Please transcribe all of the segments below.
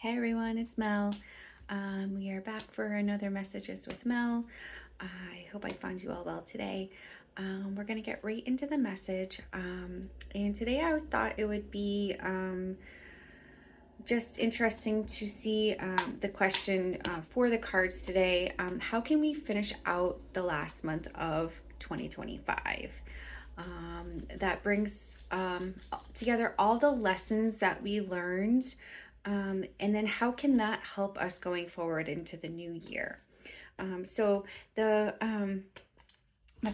Hey everyone, it's Mel. We are back for another Messages with Mel. I hope I find you all well today. We're going to get right into the message. And today I thought it would be just interesting to see the question for the cards today. How can we finish out the last month of 2025? That brings together all the lessons that we learned, and then how can that help us going forward into the new year? So the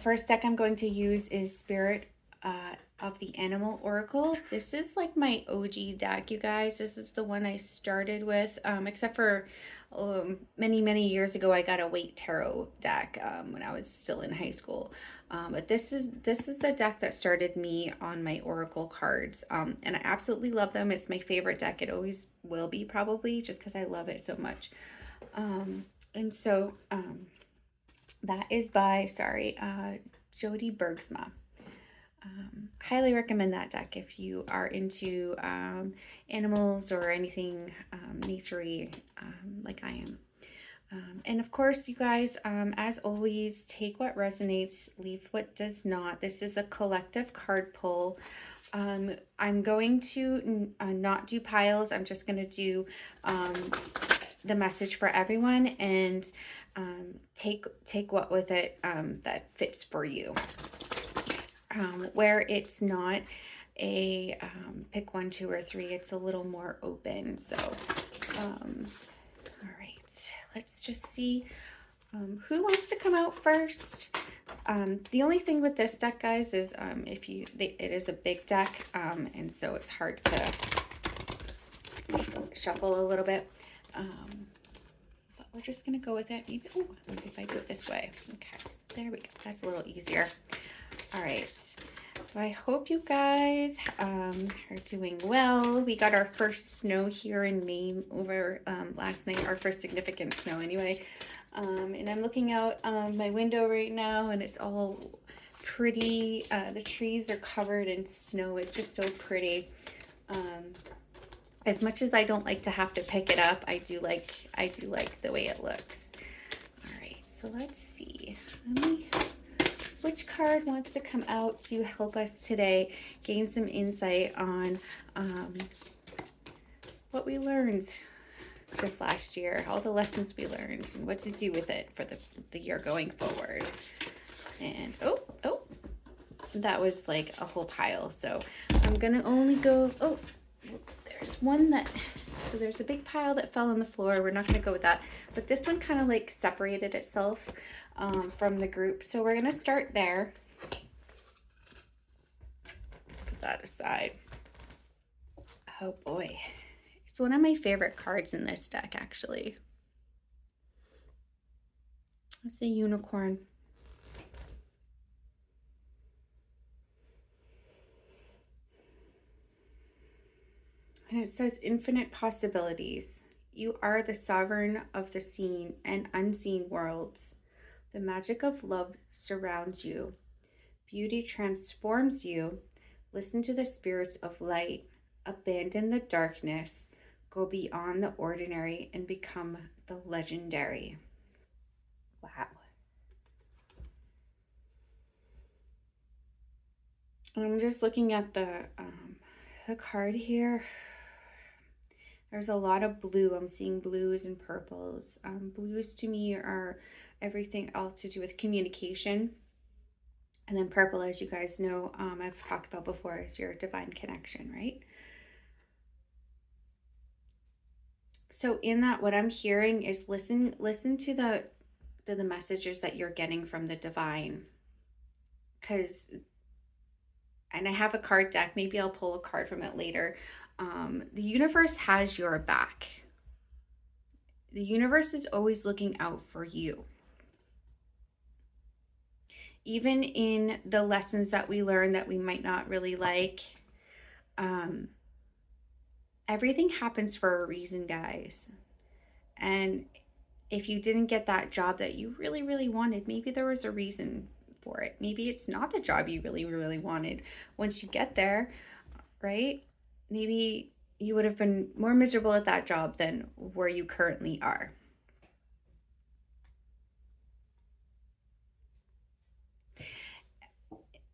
first deck I'm going to use is Spirit of the Animal Oracle. This is like my OG deck, you guys. This is the one I started with, except for many years ago I got a Waite Tarot deck when I was still in high school. But this is the deck that started me on my Oracle cards, and I absolutely love them. It's my favorite deck. It always will be, probably, just because I love it so much. And so that is by Jody Bergsma. Highly recommend that deck if you are into animals or anything naturey, like I am. And of course, you guys, as always, take what resonates, leave what does not. This is a collective card pull. I'm going to not do piles. I'm just going to do the message for everyone, and take what with it that fits for you. Where it's not a pick 1, 2, or 3, it's a little more open. So all right, let's just see who wants to come out first. The only thing with this deck, guys, is it is a big deck, and so it's hard to shuffle a little bit, but we're just gonna go with it. Maybe if I do it this way. Okay, there we go. That's a little easier. All right, so I hope you guys are doing well. We got our first snow here in Maine over last night, our first significant snow anyway. And I'm looking out my window right now, and it's all pretty. The trees are covered in snow. It's just so pretty. As much as I don't like to have to pick it up, I do like the way it looks. All right, so let's see. Which card wants to come out to help us today gain some insight on what we learned this last year, all the lessons we learned, and what to do with it for the year going forward? And that was like a whole pile, so I'm gonna only go, there's one so there's a big pile that fell on the floor. We're not gonna go with that, but this one kind of like separated itself from the group, so we're gonna start there. Put that aside. Oh boy, it's one of my favorite cards in this deck, actually. It's a unicorn. And it says infinite possibilities. You are the sovereign of the seen and unseen worlds. The magic of love surrounds you. Beauty transforms you. Listen to the spirits of light. Abandon the darkness. Go beyond the ordinary and become the legendary. Wow. I'm just looking at the card here. There's a lot of blue. I'm seeing blues and purples. Blues to me are everything all to do with communication. And then purple, as you guys know, I've talked about before, is your divine connection, right? So in that, what I'm hearing is listen to the messages that you're getting from the divine. And I have a card deck. Maybe I'll pull a card from it later. The universe has your back. The universe is always looking out for you. Even in the lessons that we learn that we might not really like, everything happens for a reason, guys. And if you didn't get that job that you really wanted, maybe there was a reason for it. Maybe it's not the job you really wanted once you get there, right? Maybe you would have been more miserable at that job than where you currently are.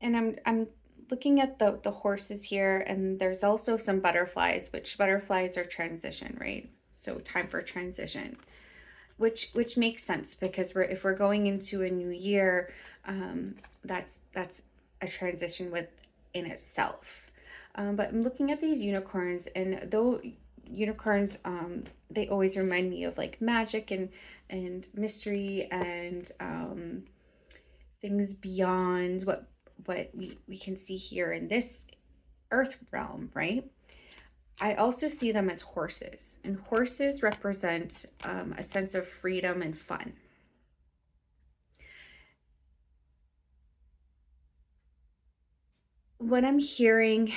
And I'm looking at the horses here, and there's also some butterflies, which butterflies are transition, right? So time for transition, which makes sense because if we're going into a new year, that's a transition within itself. But I'm looking at these unicorns, and though unicorns, they always remind me of like magic and mystery and things beyond what we can see here in this earth realm, right? I also see them as horses, and horses represent a sense of freedom and fun. What I'm hearing,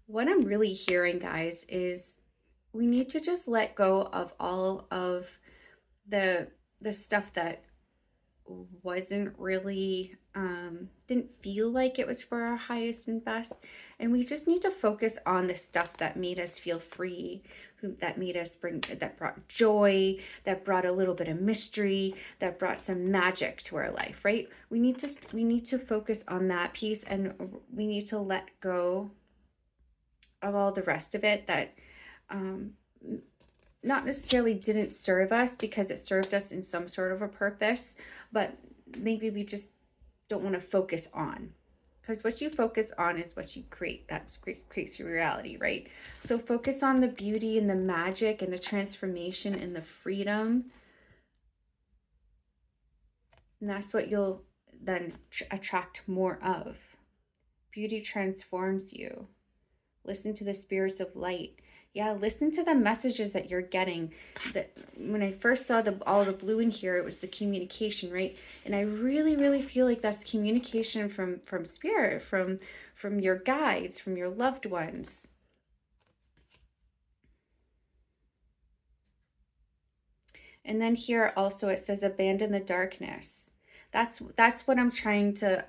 what I'm really hearing, guys, is we need to just let go of all of the stuff that wasn't really didn't feel like it was for our highest and best, and we just need to focus on the stuff that made us feel free, that made us that brought joy, that brought a little bit of mystery, that brought some magic to our life, right? We need to focus on that piece, and we need to let go of all the rest of it that um not necessarily didn't serve us, because it served us in some sort of a purpose, but maybe we just don't want to focus on, because what you focus on is what you create. That creates your reality, right? So focus on the beauty and the magic and the transformation and the freedom, and that's what you'll then attract more of. Beauty transforms you. Listen to the spirits of light. Yeah, listen to the messages that you're getting. That when I first saw all the blue in here, it was the communication, right? And I really, really feel like that's communication from spirit, from your guides, from your loved ones. And then here also it says abandon the darkness. That's what I'm trying to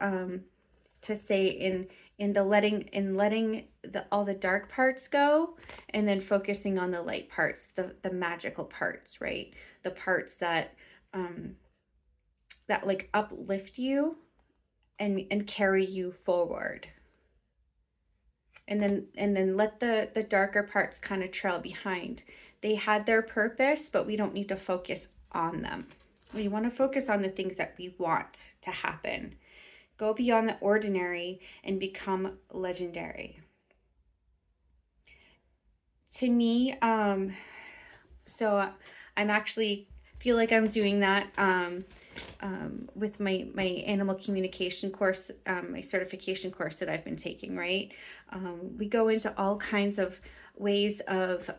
say in the letting all the dark parts go, and then focusing on the light parts, the magical parts, right? The parts that like uplift you and carry you forward. And then let the darker parts kind of trail behind. They had their purpose, but we don't need to focus on them. We want to focus on the things that we want to happen. Go beyond the ordinary and become legendary. To me, so I'm actually feel like I'm doing that with my animal communication course, my certification course that I've been taking, right? We go into all kinds of ways of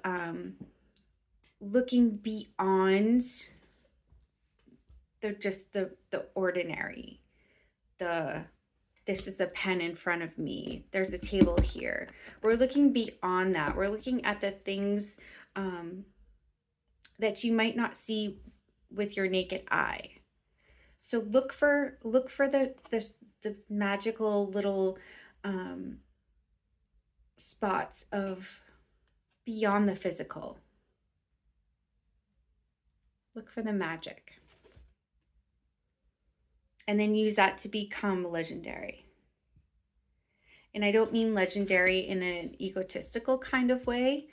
looking beyond the ordinary. This is a pen in front of me. There's a table here. We're looking beyond that. We're looking at the things that you might not see with your naked eye. So look for the magical little spots of beyond the physical. Look for the magic. And then use that to become legendary. And I don't mean legendary in an egotistical kind of way.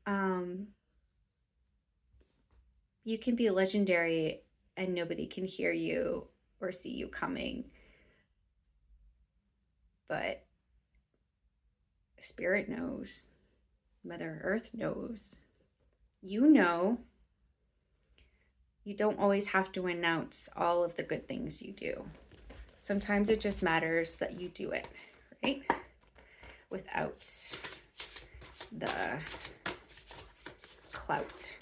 You can be legendary and nobody can hear you or see you coming. But Spirit knows. Mother Earth knows. You know. You don't always have to announce all of the good things you do. Sometimes it just matters that you do it, right? Without the clout.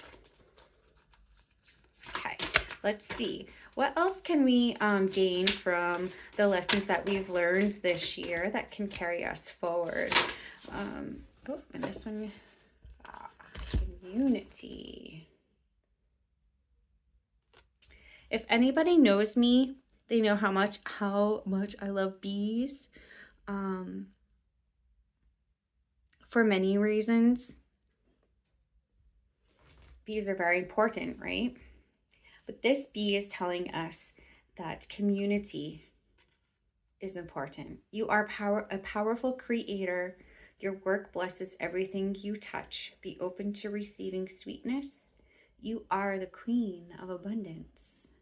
Okay, let's see. What else can we gain from the lessons that we've learned this year that can carry us forward? Oh, and this one, unity. If anybody knows me, they know how much I love bees. for many reasons. Bees are very important, right? But this bee is telling us that community is important. You are a powerful creator. Your work blesses everything you touch. Be open to receiving sweetness. You are the queen of abundance.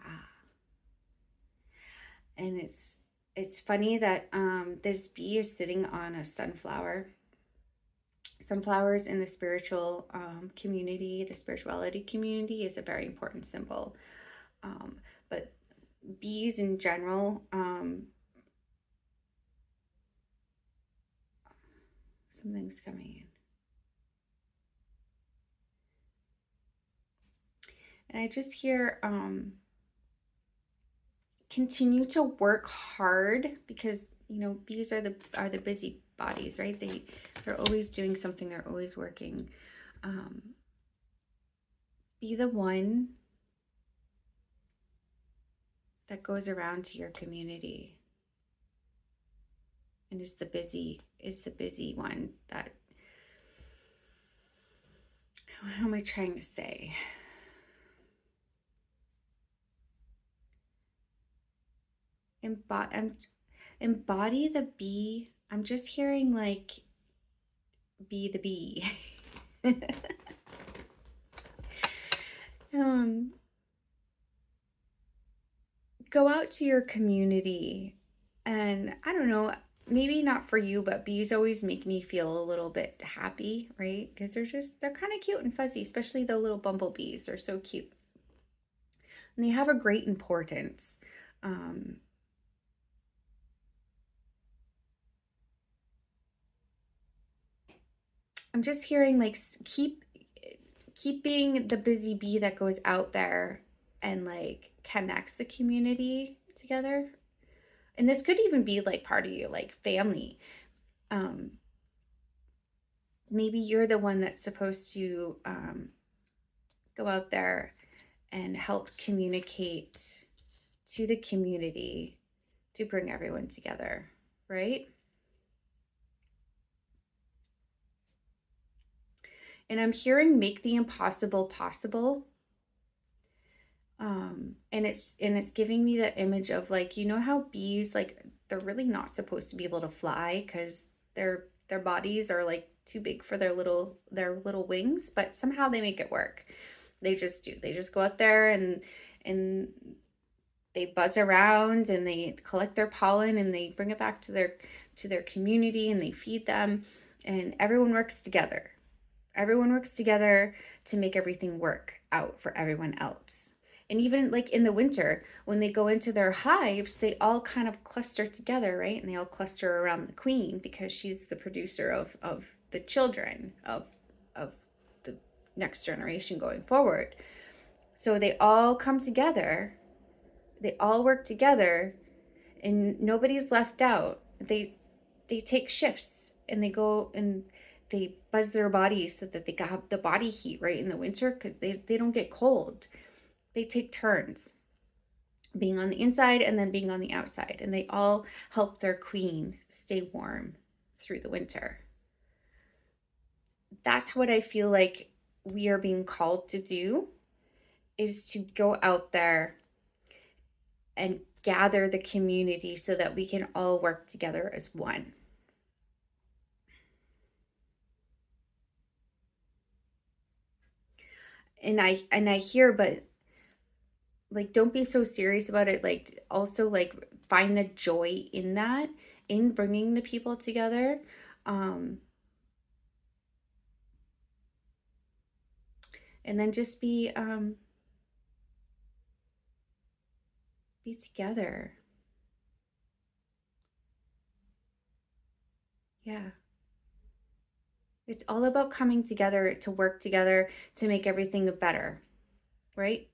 Ah. And it's funny that this bee is sitting on a sunflower. Sunflowers in the spiritual community, the spirituality community, is a very important symbol. But bees in general, something's coming in. And I just hear continue to work hard, because bees are the busy bodies, right? They're always doing something, they're always working. Be the one that goes around to your community and is the busy one. That, how am I trying to say? Embody the bee. I'm just hearing like be the bee. Go out to your community, and I don't know, maybe not for you, but bees always make me feel a little bit happy, right? Because they're kind of cute and fuzzy, especially the little bumblebees. They're so cute. And they have a great importance. I'm just hearing like keeping the busy bee that goes out there and like connects the community together. And this could even be like part of you, like family. Maybe you're the one that's supposed to go out there and help communicate to the community to bring everyone together, right? And I'm hearing make the impossible possible. And it's giving me the image of, like, how bees, like, they're really not supposed to be able to fly because their bodies are like too big for their little wings, but somehow they make it work. They just do. They just go out there and they buzz around and they collect their pollen and they bring it back to their community and they feed them, and everyone works together. Everyone works together to make everything work out for everyone else. And even like in the winter, when they go into their hives, they all kind of cluster together, right? And they all cluster around the queen because she's the producer of the children of the next generation going forward. So they all come together, they all work together, and nobody's left out. They take shifts and they go and they buzz their bodies so that they have the body heat, right, in the winter, because they don't get cold. They take turns being on the inside and then being on the outside, and they all help their queen stay warm through the winter. That's what I feel like we are being called to do, is to go out there and gather the community so that we can all work together as one. And I hear, but like, don't be so serious about it. Like, also, like, find the joy in that, in bringing the people together. And then just be together. Yeah. It's all about coming together to work together to make everything better, right?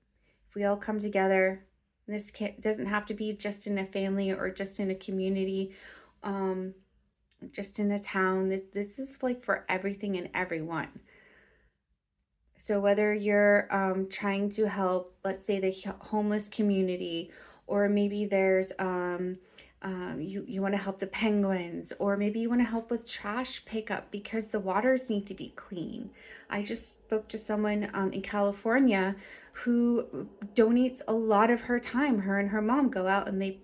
If we all come together, this doesn't have to be just in a family or just in a community, just in a town. This is like for everything and everyone. So whether you're trying to help, let's say, the homeless community, or maybe there's You want to help the penguins, or maybe you want to help with trash pickup because the waters need to be clean. I just spoke to someone in California who donates a lot of her time. Her and her mom go out and they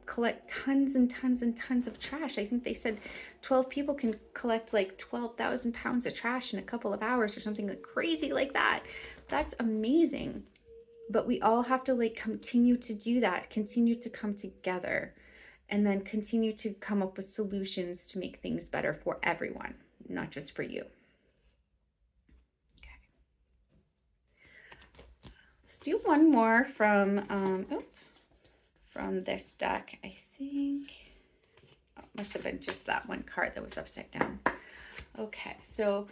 collect tons and tons and tons of trash. I think they said 12 people can collect like 12,000 pounds of trash in a couple of hours or something like crazy like that. That's amazing. But we all have to like continue to do that, continue to come together, and then continue to come up with solutions to make things better for everyone, not just for you. Okay. Let's do one more from this deck. I think it must have been just that one card that was upside down. Okay, so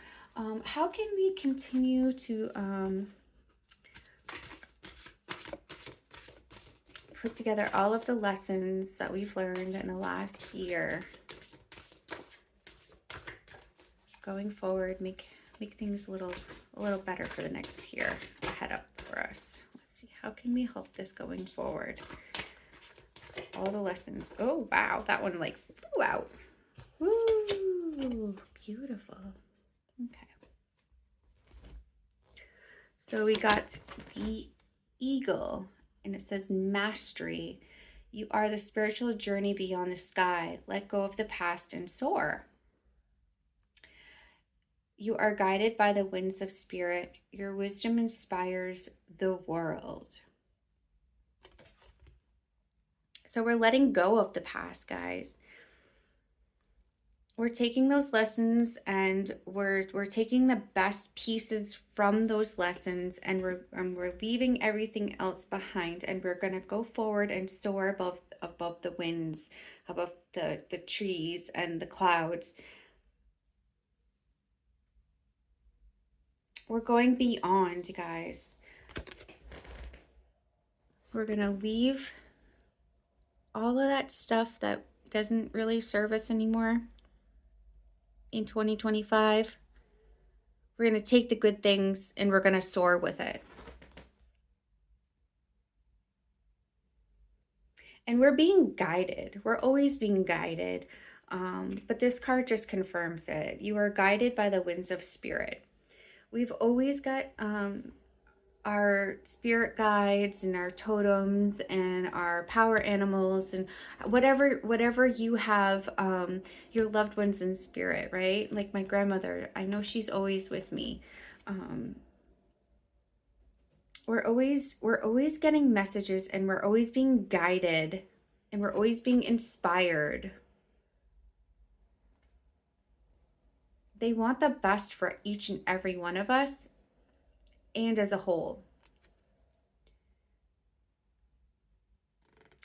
how can we continue to put together all of the lessons that we've learned in the last year, going forward, make things a little better for the next year ahead up for us. Let's see, how can we help this going forward? All the lessons. Oh wow, that one like flew out. Woo, beautiful. Okay, so we got the eagle, and it says mastery. You are the spiritual journey beyond the sky. Let go of the past and soar. You are guided by the winds of spirit. Your wisdom inspires the world. So we're letting go of the past, guys. We're taking those lessons and we're taking the best pieces from those lessons, and we're leaving everything else behind, and we're gonna go forward and soar above the winds, above the trees and the clouds. We're going beyond, guys. We're gonna leave all of that stuff that doesn't really serve us anymore in 2025. We're going to take the good things and we're going to soar with it. And we're being guided. We're always being guided. But this card just confirms it. You are guided by the winds of spirit. We've always got our spirit guides and our totems and our power animals and whatever you have, your loved ones in spirit, right? Like my grandmother, I know she's always with me. We're always getting messages, and we're always being guided, and we're always being inspired. They want the best for each and every one of us, and as a whole.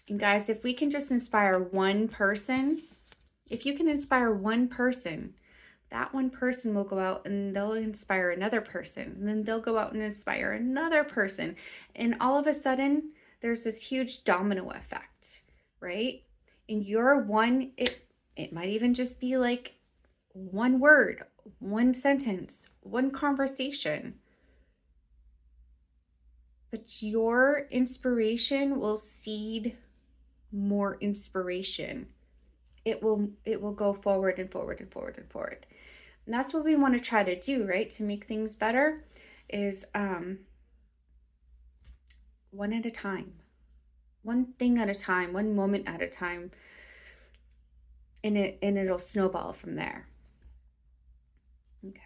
And guys, if we can just inspire one person, if you can inspire one person, that one person will go out and they'll inspire another person, and then they'll go out and inspire another person, and all of a sudden there's this huge domino effect, right? And your one, it might even just be like one word, one sentence, one conversation. But your inspiration will seed more inspiration. It will go forward and forward and forward and forward. And that's what we want to try to do, right? To make things better is one at a time. One thing at a time, one moment at a time. And it'll snowball from there. Okay.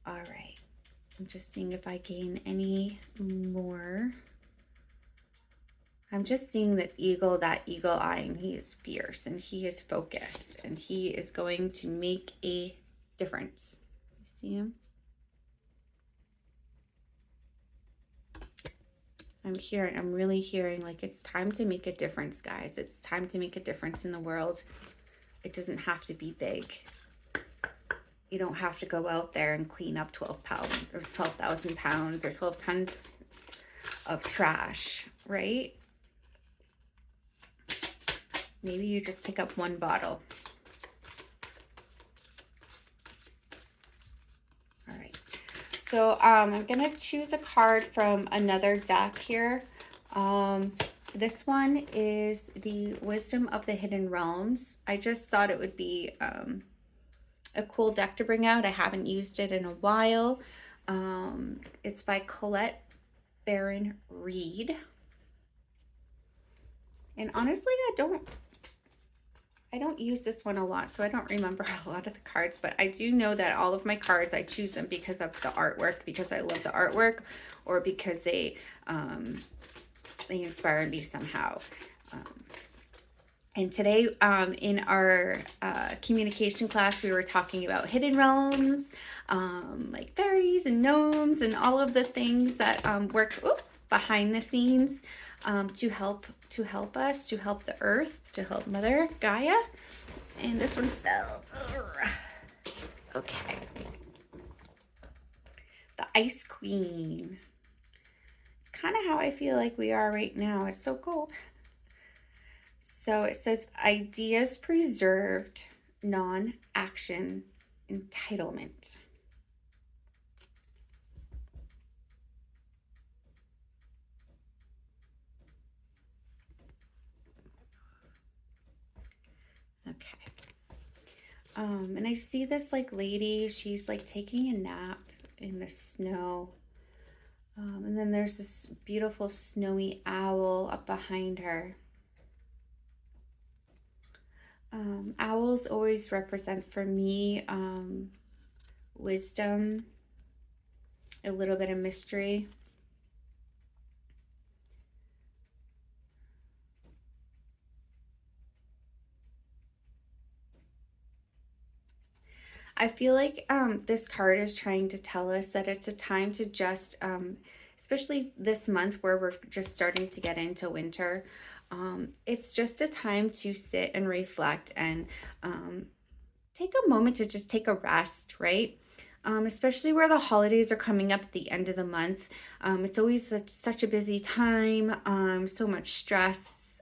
All right. I'm just seeing if I gain any more. I'm just seeing that eagle eye, and he is fierce and he is focused and he is going to make a difference. You see him? I'm really hearing like it's time to make a difference, guys. It's time to make a difference in the world. It doesn't have to be big. You don't have to go out there and clean up 12,000 pounds or 12 tons of trash, right? Maybe you just pick up one bottle. All right. So I'm going to choose a card from another deck here. This one is the Wisdom of the Hidden Realms. I just thought it would be a cool deck to bring out. I haven't used it in a while. It's by Colette Baron Reed. And honestly, I don't use this one a lot, so I don't remember a lot of the cards, but I do know that all of my cards, I choose them because of the artwork, because I love the artwork, or because they inspire me somehow. And today in our communication class, we were talking about hidden realms, like fairies and gnomes and all of the things that work behind the scenes to help us, to help the earth, to help Mother Gaia. And this one fell. Okay. The Ice Queen. It's kind of how I feel like we are right now. It's so cold. So it says ideas preserved, non-action entitlement. Okay. And I see this like lady, she's like taking a nap in the snow. And then there's this beautiful snowy owl up behind her. Owls always represent for me wisdom, a little bit of mystery. I feel like this card is trying to tell us that it's a time to just, especially this month where we're just starting to get into winter, it's just a time to sit and reflect and take a moment to just take a rest, right? Especially where the holidays are coming up at the end of the month. It's always such a busy time, so much stress.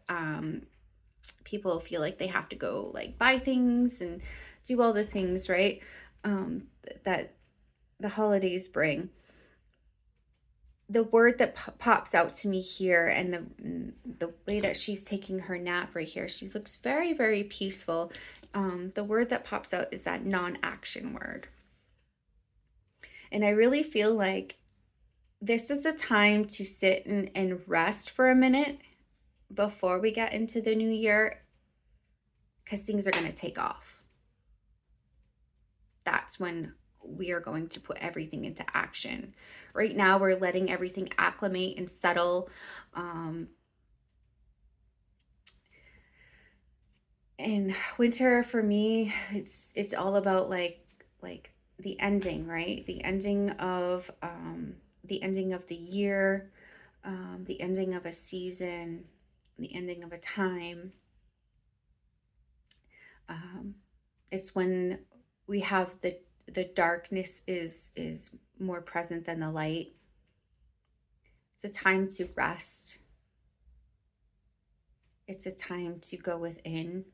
People feel like they have to go like buy things and do all the things, right? That the holidays bring. The word that pops out to me here, and the way that she's taking her nap right here, she looks very, very peaceful. The word that pops out is that non-action word. And I really feel like this is a time to sit and rest for a minute before we get into the new year, because things are going to take off. That's when we are going to put everything into action. Right now, we're letting everything acclimate and settle. And winter for me, it's all about like the ending, right? The ending of the year, the ending of a season, the ending of a time. It's when we have the darkness is more present than the light. It's a time to rest. It's a time to go within.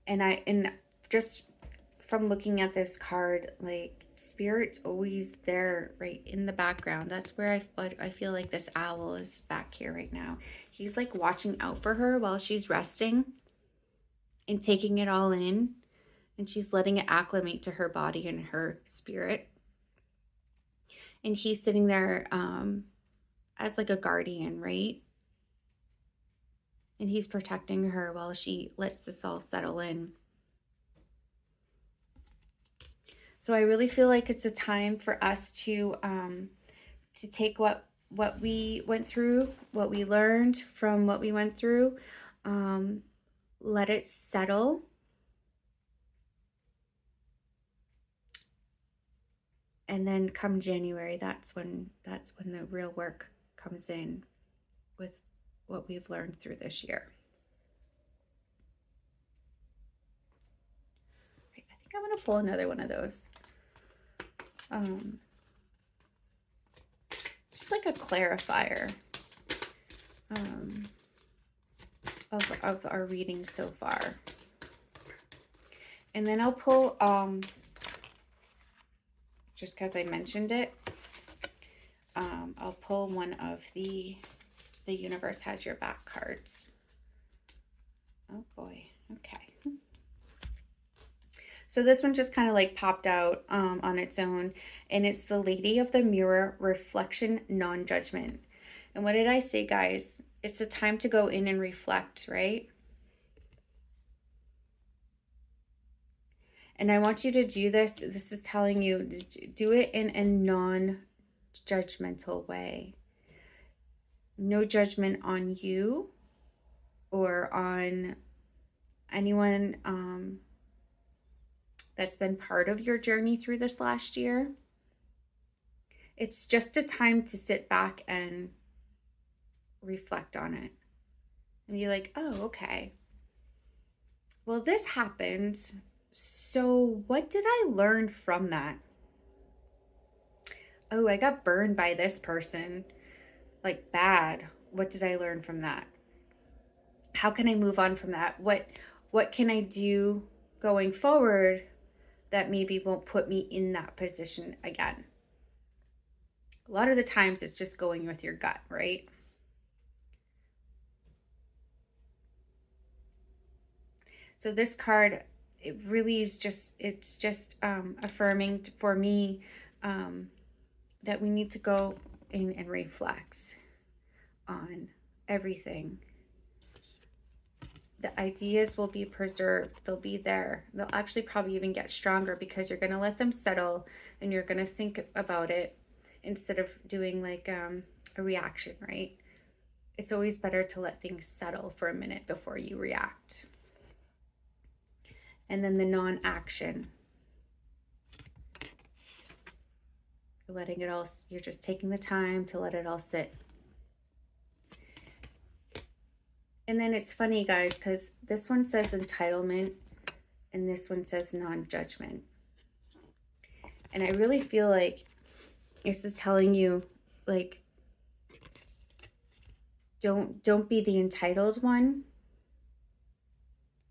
And just from looking at this card, like spirit's always there right in the background. That's where I feel like this owl is back here right now. He's like watching out for her while she's resting and taking it all in, and she's letting it acclimate to her body and her spirit. And he's sitting there as like a guardian, right? And he's protecting her while she lets this all settle in. So I really feel like it's a time for us to take what we went through, what we learned from what we went through, let it settle. And then come January, that's when the real work comes in with what we've learned through this year. I think I'm going to pull another one of those. Just like a clarifier of our reading so far. And then I'll pull, just because I mentioned it, I'll pull one of the Universe Has Your Back cards. Oh boy, okay. So this one just kind of like popped out on its own, and it's the Lady of the Mirror, Reflection, Non-Judgment. And what did I say, guys? It's a time to go in and reflect, right? And I want you to do this. This is telling you to do it in a non-judgmental way. No judgment on you or on anyone that's been part of your journey through this last year. It's just a time to sit back and reflect on it and be like, oh, okay. Well, this happened. So what did I learn from that? Oh, I got burned by this person, like bad. What did I learn from that? How can I move on from that? What can I do going forward that maybe won't put me in that position again? A lot of the times it's just going with your gut, right? So this card, it really is just, it's just affirming for me that we need to go in and reflect on everything. The ideas will be preserved. They'll be there. They'll actually probably even get stronger because you're going to let them settle and you're going to think about it instead of doing like a reaction, right? It's always better to let things settle for a minute before you react. And then the non-action. You're letting it all, you're just taking the time to let it all sit. And then it's funny, guys, because this one says entitlement and this one says non-judgment. And I really feel like this is telling you, like, don't be the entitled one.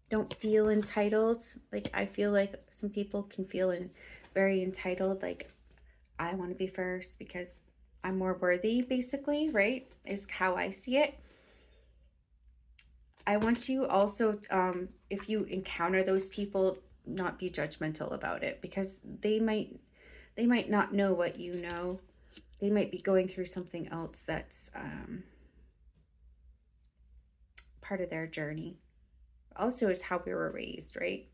Don't feel entitled. Like, I feel like some people can feel very entitled, like, I want to be first because I'm more worthy, basically, right? Is how I see it. I want you also, if you encounter those people, not be judgmental about it because they might not know what you know. They might be going through something else that's part of their journey. Also is how we were raised, right?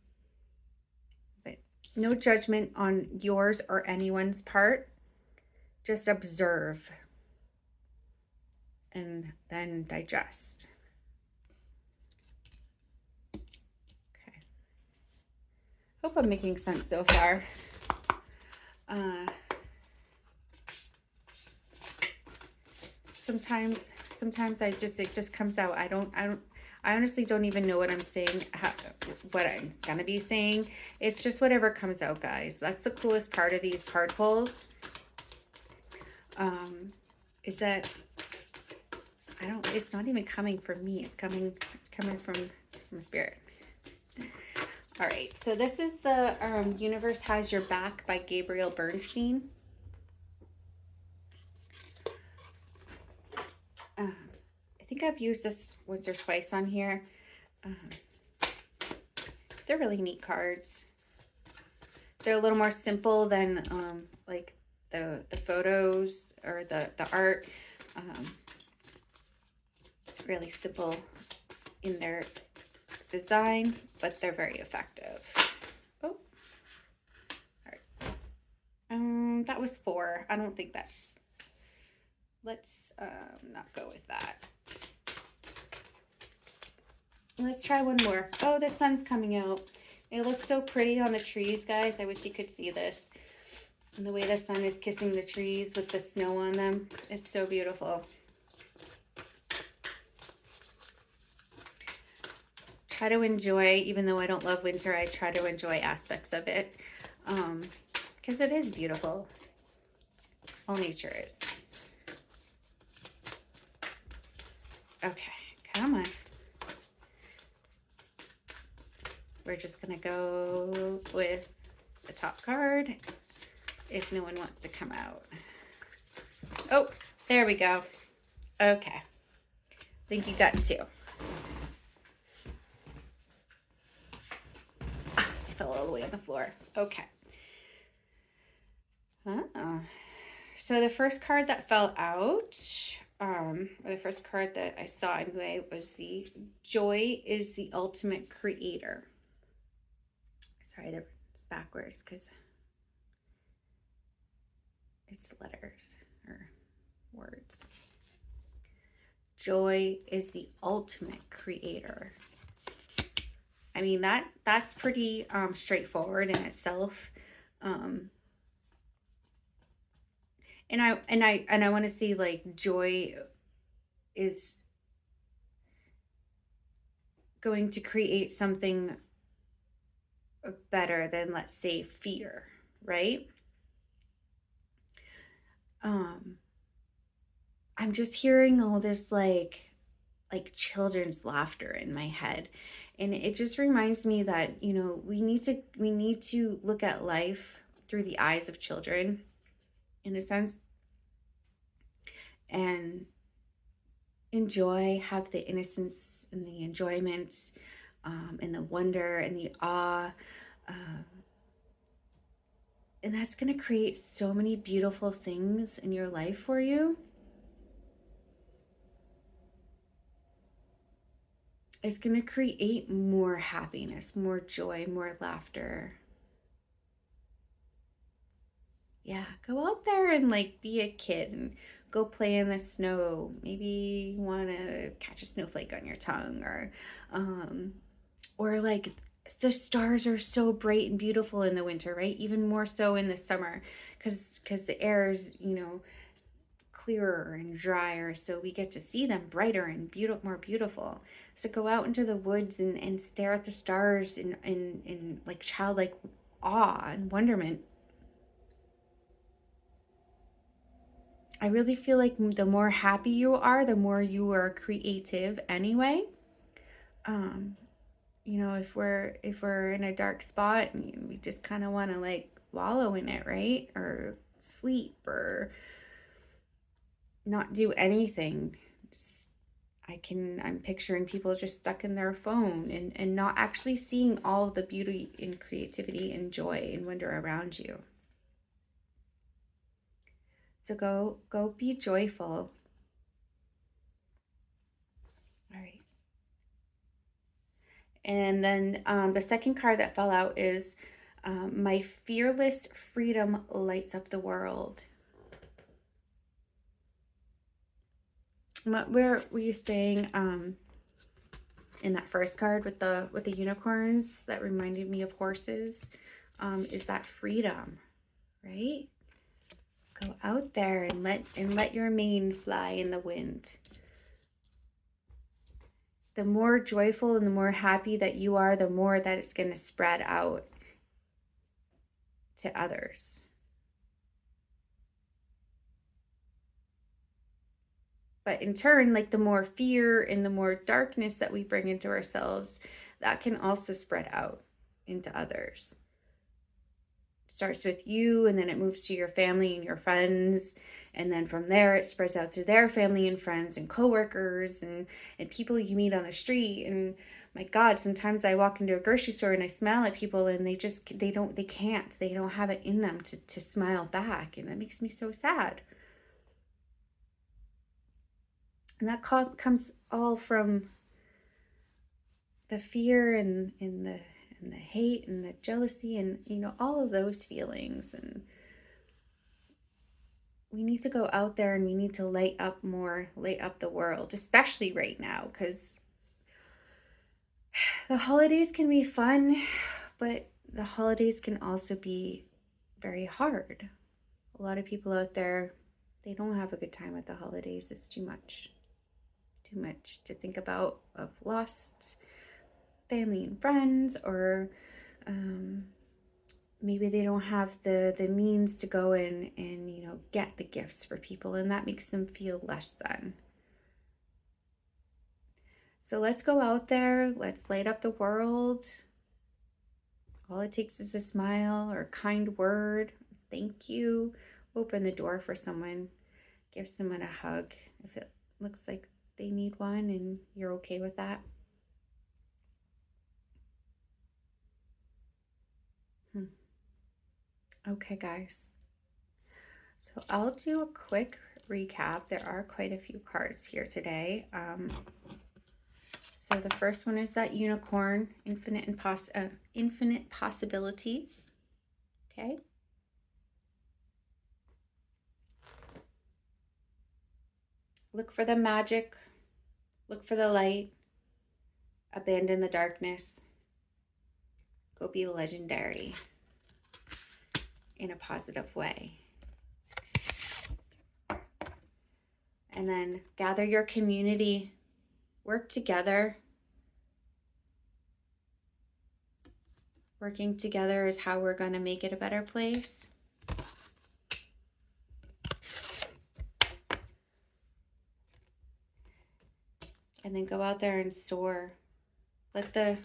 But no judgment on yours or anyone's part. Just observe and then digest. Okay. Hope I'm making sense so far. Sometimes it just comes out. I honestly don't even know what I'm saying, what I'm gonna be saying. It's just whatever comes out, guys. That's the coolest part of these card pulls. Is that it's not even coming from me. It's coming from spirit. All right, so this is the Universe Has Your Back by Gabrielle Bernstein. I think I've used this once or twice on here. They're really neat cards. They're a little more simple than like the photos or the art. Really simple in their design, but they're very effective. Oh, all right. That was 4. I don't think that's. Let's not go with that. Let's try one more. Oh, the sun's coming out. It looks so pretty on the trees, guys. I wish you could see this. And the way the sun is kissing the trees with the snow on them. It's so beautiful. Try to enjoy, even though I don't love winter, I try to enjoy aspects of it. Because it is beautiful. All nature is. Okay, come on. We're just going to go with the top card if no one wants to come out. Oh, there we go. Okay. I think you got two. I fell all the way on the floor. Okay. So the first card that fell out, or the first card that I saw anyway, was the Joy is the Ultimate Creator. Sorry, it's backwards because it's letters or words. Joy is the ultimate creator. I mean, that's pretty straightforward in itself. And I want to see, like, joy is going to create something better than, let's say, fear, right? I'm just hearing all this like children's laughter in my head, and it just reminds me that, you know, we need to look at life through the eyes of children, in a sense, and enjoy, have the innocence and the enjoyment, and the wonder and the awe, and that's going to create so many beautiful things in your life for you. It's going to create more happiness, more joy, more laughter. Yeah, go out there and, like, be a kid and go play in the snow. Maybe you want to catch a snowflake on your tongue, or like, the stars are so bright and beautiful in the winter, right? Even more so in the summer, because the air is, you know, clearer and drier, so we get to see them brighter and more beautiful. So go out into the woods and stare at the stars in like childlike awe and wonderment. I really feel like the more happy you are, the more you are creative anyway. You know, if we're in a dark spot and we just kind of want to, like, wallow in it, right? Or sleep or not do anything. Just, I'm picturing people just stuck in their phone and not actually seeing all of the beauty and creativity and joy and wonder around you. So go be joyful. All right. And then the second card that fell out is my fearless freedom lights up the world. What were you saying in that first card with the unicorns that reminded me of horses? Is that freedom, right? Go out there and let your mane fly in the wind. The more joyful and the more happy that you are, the more that it's going to spread out to others. But in turn, like, the more fear and the more darkness that we bring into ourselves, that can also spread out into others. It starts with you, and then it moves to your family and your friends, and then from there it spreads out to their family and friends and coworkers and people you meet on the street. And my God, sometimes I walk into a grocery store and I smile at people and they don't have it in them to smile back, and that makes me so sad. And that comes all from the fear and the hate and the jealousy and, you know, all of those feelings. And we need to go out there and we need to light up the world, especially right now, because the holidays can be fun, but the holidays can also be very hard. A lot of people out there, they don't have a good time at the holidays. It's too much to think about, of lost family and friends, or maybe they don't have the means to go in and, you know, get the gifts for people, and that makes them feel less than. So let's go out there, let's light up the world, All it takes is a smile or a kind word. Thank you. Open the door for someone. Give someone a hug if it looks like they need one and you're okay with that. Okay, guys. So I'll do a quick recap. There are quite a few cards here today. So the first one is that unicorn, infinite possibilities. Okay. Look for the magic. Look for the light. Abandon the darkness. Go be legendary in a positive way. And then gather your community. Work together. Working together is how we're going to make it a better place. And then go out there and soar. Let the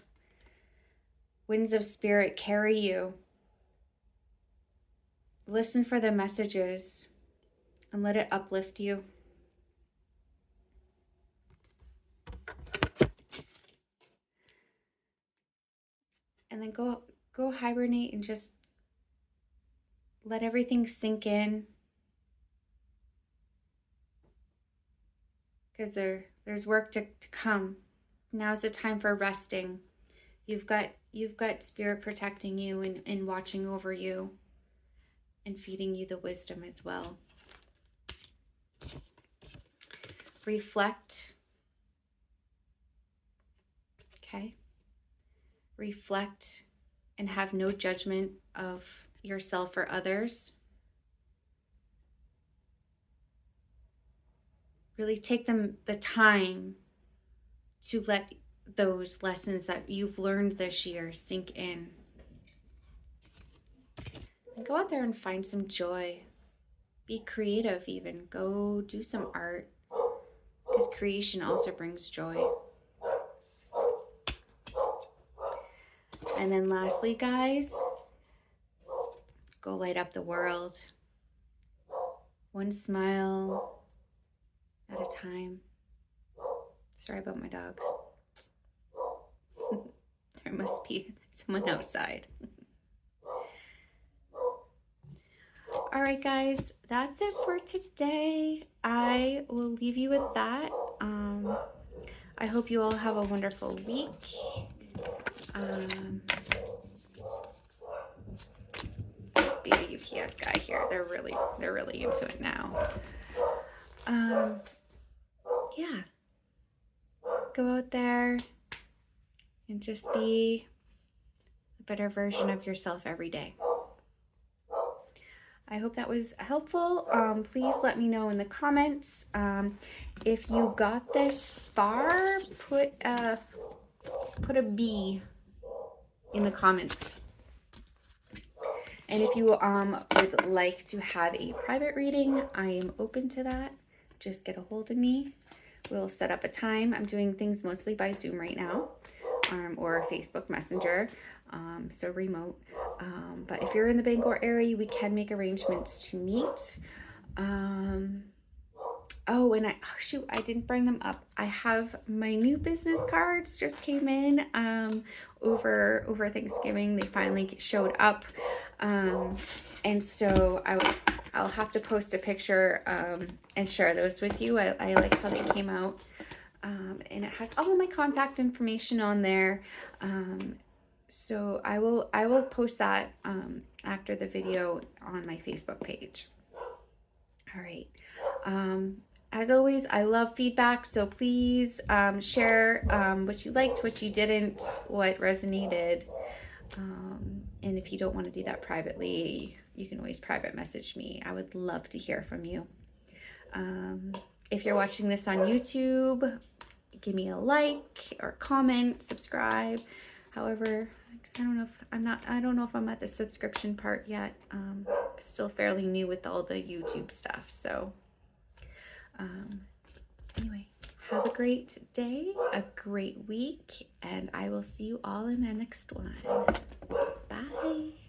winds of spirit carry you. Listen for the messages and let it uplift you. And then go hibernate and just let everything sink in. Because there's work to come. Now's the time for resting. You've got spirit protecting you and watching over you and feeding you the wisdom as well. Reflect. Okay. Reflect and have no judgment of yourself or others. Really take the time to let those lessons that you've learned this year sink in. And go out there and find some joy. Be creative even. Go do some art. Because creation also brings joy. And then lastly, guys, go light up the world. One smile at a time. Sorry about my dogs. There must be someone outside. All right, guys, that's it for today. I will leave you with that. I hope you all have a wonderful week. Must be the UPS guy here. They're really into it now. Yeah. Go out there and just be a better version of yourself every day. I hope that was helpful. Please let me know in the comments. If you got this far, put a B in the comments. And if you would like to have a private reading, I am open to that. Just get a hold of me. We'll set up a time. I'm doing things mostly by Zoom right now, or Facebook Messenger, so remote. But if you're in the Bangor area, we can make arrangements to meet. Oh, and I didn't bring them up. I have my new business cards just came in over Thanksgiving. They finally showed up, and so I'll have to post a picture and share those with you. I liked how they came out, and it has all of my contact information on there. So I will post that after the video on my Facebook page. All right. As always, I love feedback, so please share what you liked, what you didn't, what resonated. And if you don't want to do that privately, you can always private message me. I would love to hear from you. If you're watching this on YouTube, give me a like or comment, subscribe. However, I don't know if I'm at the subscription part yet. Still fairly new with all the YouTube stuff. So anyway, have a great day, a great week, and I will see you all in the next one. Bye. Bye.